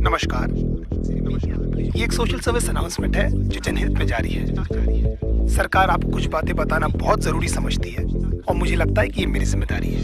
नमस्कार। ये एक सोशल सर्विस अनाउंसमेंट है जो जनहित में जारी है। सरकार आपको कुछ बातें बताना बहुत जरूरी समझती है और मुझे लगता है कि ये मेरी जिम्मेदारी है।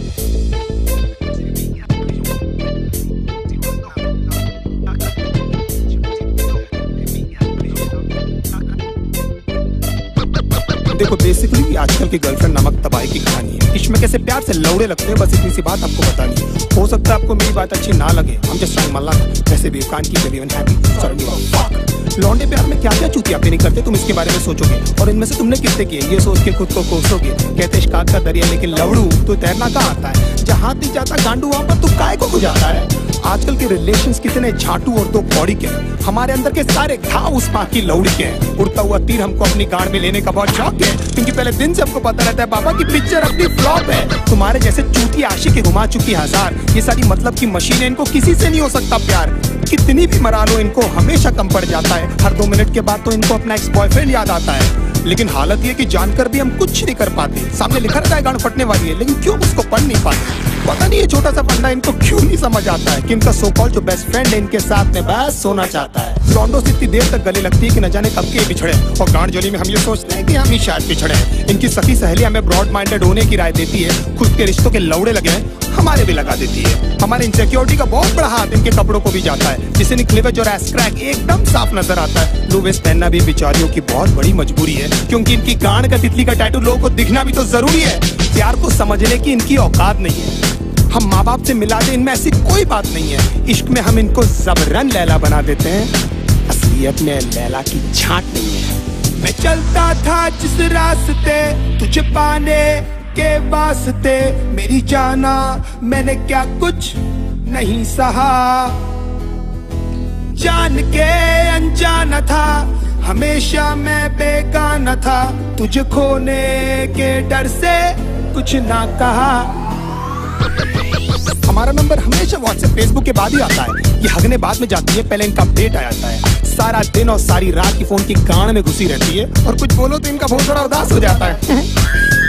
देखो, बेसिकली आजकल की गर्लफ्रेंड नामक तबाही की कहानी है। इश्क में कैसे प्यार से लौड़े लगते हैं, बस इतनी सी बात आपको बतानी है। हो सकता है आपको मेरी बात अच्छी ना लगे, हम जस्ट ट्राइंग माय लक। वैसे भी कान की जब हैप्पी लौंडे प्यार में क्या क्या चूतियापे नहीं करते, तुम इसके बारे में सोचोगे और इनमें से तुमने कितने किए ये सोच के खुद को कोसोगे। कहते इश्क का दरिया लेकिन लवड़ू तो तैरना कहाँ आता है, जहाँ नहीं जाता गांडू वहाँ पर तू काय को गुजारता है। आजकल के रिलेशंस कितने झाटू और दो कौड़ी के हैं। हमारे अंदर के सारे घाव उस माँ की लौड़ी के हैं। उड़ता हुआ तीर हमको अपनी गाड़ में लेने का बहुत शौक है, क्योंकि पहले दिन से हमको पता रहता है बाबा की पिक्चर अपनी फ्लॉप है। तुम्हारे जैसे चूती आशिक के घुमा चुकी हजार, ये सारी मतलब की मशीन है, इनको किसी से नहीं हो सकता प्यार। कितनी भी मरा लो इनको हमेशा कम पड़ जाता है। हर 2 मिनट के बाद तो इनको अपना एक्स बॉयफ्रेंड याद आता है। लेकिन हालत ये कि जानकर भी हम कुछ नहीं कर पाते। सामने लिखा रहता है गांड फटने वाली है, लेकिन क्यों उसको पढ़ नहीं पाते। पता नहीं ये छोटा सा फंडा इनको क्यों नहीं समझ आता है कि इनका सो कॉल्ड जो बेस्ट फ्रेंड है इनके साथ में बस सोना चाहता है। लॉन्डो से इतनी देर तक गले लगती है कि न जाने कब के बिछड़े, और गांड जोली में हम ये सोचते हैं कि हम ही शायद पिछड़े। इनकी सखी सहेली हमें ब्रॉड माइंडेड होने की राय देती है, खुद के रिश्तों के लौड़े लगे हैं हमारे भी लगा देती है। हमारे इनसिक्योरिटी का बहुत बड़ा हाथ इनके कपड़ों को भी जाता है, जिससे क्लीवेज और एस क्रैक एकदम साफ नजर आता है। लो वेस्ट पहनना भी बेचारियों की बहुत बड़ी मजबूरी है, क्योंकि इनकी गांड का तितली का टैटू लोगों को दिखना भी तो जरूरी है। प्यार को समझने की इनकी औकात नहीं है। हम माँ बाप से मिला दे, इनमें ऐसी कोई बात नहीं है। इश्क में हम इनको जबरन लैला बना देते हैं, असलियत में लैला की छांट नहीं है। मैं चलता था जिस रास्ते तुझे पाने के वास्ते, मेरी जाना मैंने क्या कुछ नहीं सहा। जान के अनजाना था, हमेशा मैं बेगाना था, तुझे खोने के डर से कुछ ना कहा। हमारा नंबर हमेशा व्हाट्सएप फेसबुक के बाद ही आता है। ये हगने बाद में जाती है, पहले इनका अपडेट आ जाता है। सारा दिन और सारी रात की फोन की गांड में घुसी रहती है, और कुछ बोलो तो इनका बहुत बड़ा उदास हो जाता है।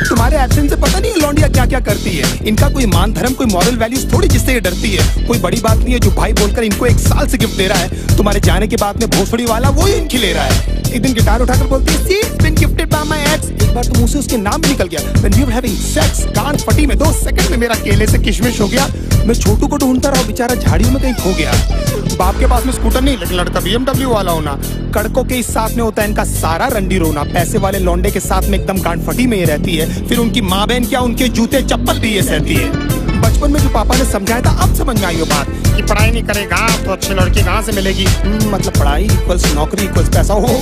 तुम्हारे एब्सेंस से पता नहीं लौंडिया क्या क्या करती है। इनका कोई मान धर्म कोई मॉरल वैल्यूज थोड़ी जिससे ये डरती है। कोई बड़ी बात नहीं है जो भाई बोलकर इनको 1 साल से गिफ्ट दे रहा है। तुम्हारे जाने के बाद में भोसड़ी वाला वो ही इनकी ले रहा है। एक दिन गिटार उठाकर बोलती है, "See, it's been gifted by my ex." एक बार तो मुंह से उसके नाम भी निकल गया। When we were having sex, गांड फटी में 2 सेकंड में मेरा केले से किशमिश हो गया। मैं छोटू को ढूंढता रहा, बेचारा झाड़ियों में कहीं खो गया। बाप के पास में स्कूटर नहीं, लेकिन लड़का BMW वाला होना। कड़कों के इस साथ में होता है इनका सारा रंडी रोना। पैसे वाले लौंडे के साथ में एकदम गांड फटी में ये रहती है। फिर उनकी माँ बहन क्या, उनके जूते चप्पल भी ये सहती है। बचपन में जो पापा ने समझाया था अब समझ में आई वो बात कि पढ़ाई नहीं करेगा तो अच्छी लड़की कहाँ से मिलेगी। मतलब पढ़ाई इक्वल्स नौकरी इक्वल्स पैसा। हो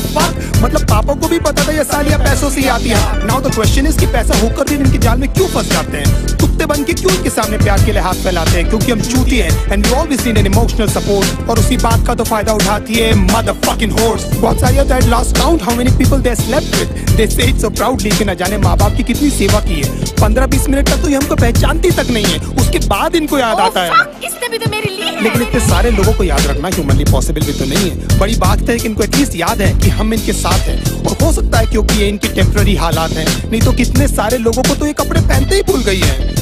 मतलब पापा को भी पता था ये सालियाँ पैसों से ही आती है। नाउ द क्वेश्चन इज कि पैसा होकर भी इनके जाल में क्यों फंस जाते हैं। कुत्ते बन के क्यों इनके सामने प्यार के लिए हाथ फैलाते हैं, क्योंकि हम चूती हैं and we always need an emotional support. और उसी बात का तो फायदा उठाती है मदरफकिंग होर्स। बहुत सारी होता है lost count how many people they slept with, they say it so proudly कि न जाने माँ बाप की कितनी सेवा की है। 15-20 मिनट तक तो ये हमको पहचानती तक नहीं है, उसके बाद इनको याद आता है। इसने भी तो मेरे लिए है। लेकिन इतने सारे लोगों को याद रखना ह्यूमनली पॉसिबल भी तो नहीं है। बड़ी बात है कि इनको एटलीस्ट याद है कि हम इनके साथ हैं, और हो सकता है क्योंकि ये इनकी टेम्पररी हालात हैं, नहीं तो कितने सारे लोगों को तो ये कपड़े पहनते ही भूल गई है।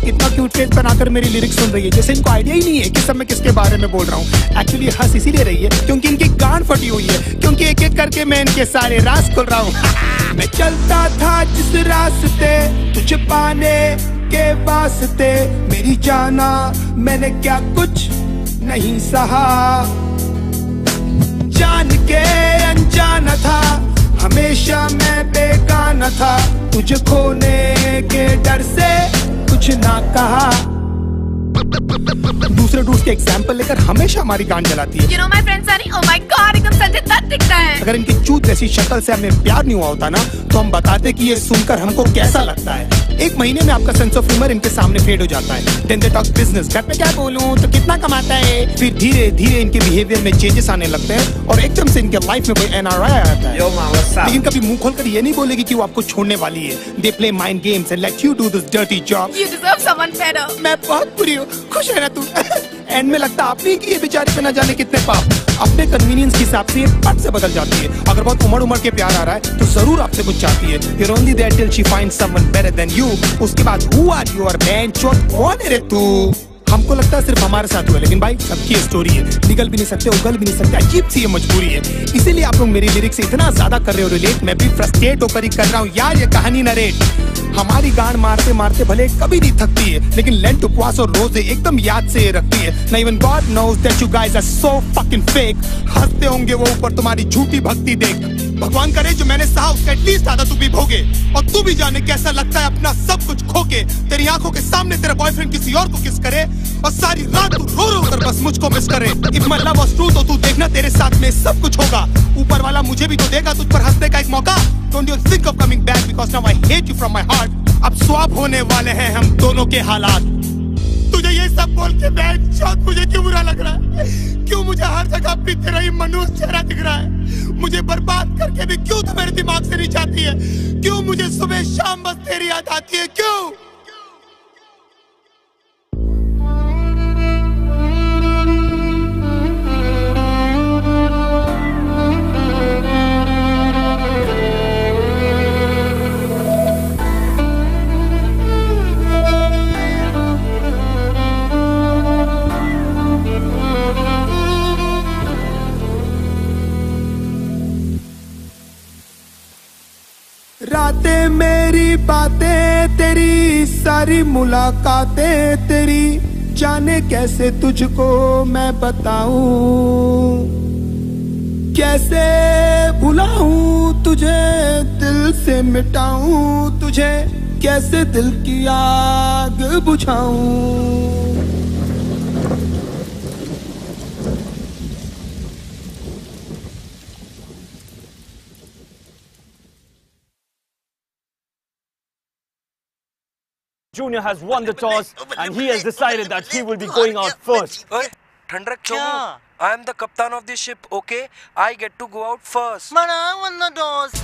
कितना क्यूट फेस बनाकर मेरी लिरिक्स सुन रही है, जैसे इनको आइडिया ही नहीं है कि सब मैं किसके बारे में बोल रहा हूँ। एक्चुअली हंस इसीलिए रही है क्योंकि इनकी गांड फटी हुई है, क्योंकि एक एक करके मैं इनके सारे राज खोल रहा हूँ। मैं चलता था जिस रास्ते तुझे पाने के वास्ते, मेरी जाना मैंने क्या कुछ नहीं सहा। जान के अनजाना था, हमेशा मैं बेगाना था, तुझे खोने के डर से कुछ ना कहा। दूसरे डूड्स के एग्जाम्पल लेकर हमेशा हमारी गांड जलाती है। You know my friend Sunny, oh my God, एकदम संजय दत्त दिखता है। अगर इनकी चूत जैसी शक्ल से हमें प्यार नहीं हुआ होता ना, तो हम बताते कि ये सुनकर हमको कैसा लगता है। 1 महीने में आपका सेंस ऑफ ह्यूमर इनके सामने फेड हो जाता है। Then they talk business, घर पे क्या बोलूं तो कितना कमाता है। फिर धीरे धीरे इनके बिहेवियर में चेंजेस आने लगते हैं, और एकदम से इनके लाइफ में कोई NRI आ जाता है। लेकिन कभी मुंह खोलकर ये नहीं बोलेगी कि वो आपको छोड़ने वाली है। They play mind games and let you do this dirty job. You deserve someone better. मैं बहुत बुरी हूँ, खुश है ना तू? एंड में लगता आपने कि ये बेचारे पे न जाने कितने पाप। अपने कन्वीनियंस के हिसाब से ये पट से बदल जाती है। अगर बहुत उमड़ के प्यार आ रहा है तो जरूर आपसे कुछ चाहती है। You're only there till she finds someone better than you. उसके बाद who are you और man चोट कौन है रे तू? हमको आपको लगता है सिर्फ हमारे साथ हुआ, लेकिन भाई सबकी स्टोरी है। निकल भी नहीं सकते, उगल भी नहीं सकते, अजीब सी ये मजबूरी है। इसीलिए आप लोग मेरी लिरिक्स से इतना ज्यादा कर रहे हो रिलेट, मैं भी फ्रस्ट्रेट होकर ही कर रहा हूँ यार ये कहानी नरेट। हमारी गांड मारते मारते भले कभी नहीं थकती है, लेकिन लेंट उपवास और रोजे एकदम याद से रखती है। Now even God knows that you guys are so fucking fake। हंसते होंगे वो ऊपर तुम्हारी झूठी भक्ति देख। भगवान करे जो मैंने सहा उसका एटलीस्ट आधा तू भी भोगे, और तू भी जाने कैसा लगता है अपना सब कुछ खो के। तेरी आंखों के सामने तेरा बॉयफ्रेंड किसी और को किस करे, और सारी रात तू रो रो कर बस मुझको मिस करे। If my love was true तो तू देखना तेरे साथ में सब कुछ होगा। ऊपर वाला मुझे भी तो देगा तुझ पर हंसने का एक मौका। Don't you think of coming back because now I hate you from my heart। अब स्वैप होने वाले हैं हम दोनों के हालात। तुझे ये सब बोल के शायद मुझे क्यों बुरा लग रहा है, क्यों मुझे हर जगह भी तेरा ही मनुष्य चेहरा दिख रहा है। मुझे बर्बाद करके भी क्यों तू मेरे दिमाग से नहीं जाती है, क्यों मुझे सुबह शाम बस तेरी याद आती है, क्यों? रातें मेरी बातें तेरी, सारी मुलाकातें तेरी, जाने कैसे तुझको मैं बताऊं, कैसे भुलाऊं तुझे, दिल से मिटाऊं तुझे, कैसे दिल की आग बुझाऊं। Junior has won the toss and he has decided that he will be going out first. ठंड रख क्यों? I am the captain of the ship, okay? I get to go out first. But I won the toss.